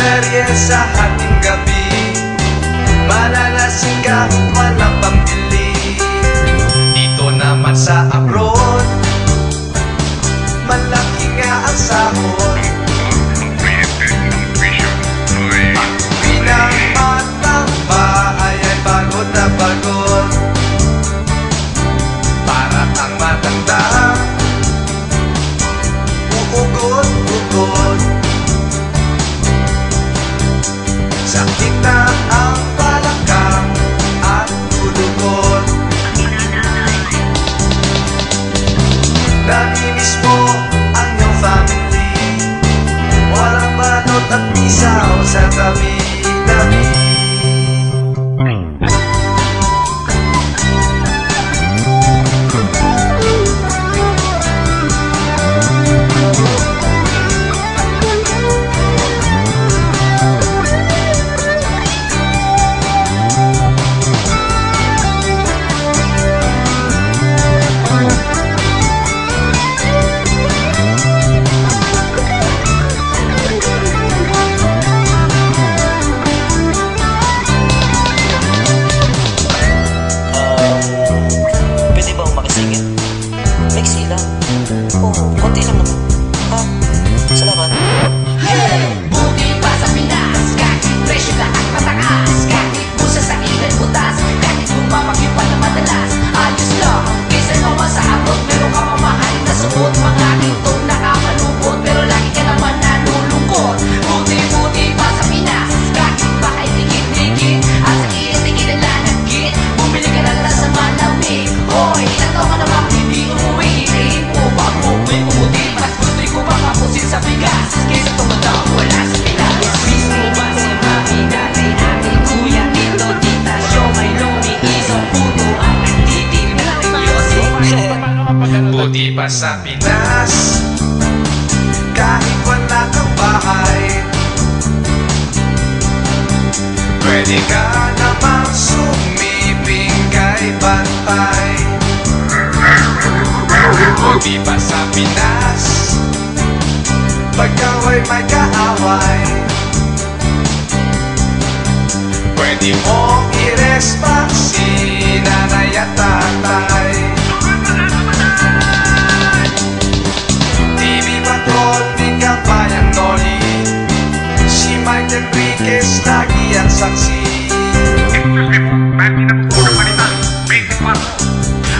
serye sa hating gabi, malalasing kahit walang pambili. Dito naman sa abroad, malaki nga ang sahod. Pinangmatang bahay ay pagod na pagod, para kang matanda, uugod-ugod. Sakit na ang balakang at tulugod. Namimiss mo ang iyong family, walang manot at isaw sa tabi-tabi. Konti lang naman. Ha? Salamat. Buti pa sa Pinas, kahit presyo lahat mataas, kahit busa sa ilan butas, kahit bumabagyo pa na madalas, ayos lang, kaysa naman sa abot. Meron ka mamahalin na suot, mga gintong nakakalupot, pero lagi ka naman nalulungkot. Buti pa sa Pinas, kahit bahay dikit-dikit, at sa kilit-dikit ang lanagkit, bumili ka lang sa malamig. Hoy, ilan taon ka naman hindi umuwi, ikain mo ba umuwi? Umuti, mas gusto'y ko makapusin sa bigas, kaysa tumatang wala sa Pinas. Mismo ba si mami, dati, ate, kuya, tito, tita, siomay, lomi, isang puto, at nagtitim na nervyosi. Buti pa sa Pinas, kahit wala kang bahay, pwede ka namang sumiping kay Bantay. Buti pa sa Pinas, pagka may kaaway, pwede mong i-respawn si nanay at tatay. TV Patrol, di kampanyang Noli, si Mike Enriquez lagi ang saksi.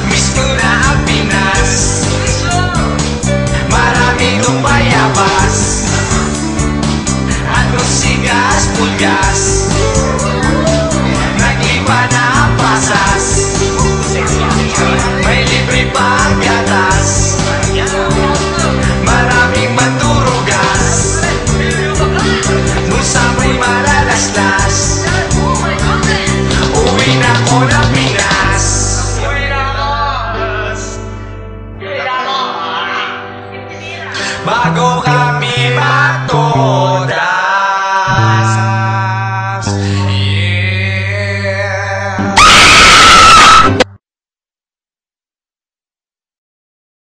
Miss ko na ang Pinas, marami dong bayabas, at sigas, pulgas, naglipa na ang pasas, may libre pa ang gatas, maraming mandurugas, musa may malalaslas. Uwi na ko ng Pinas, bago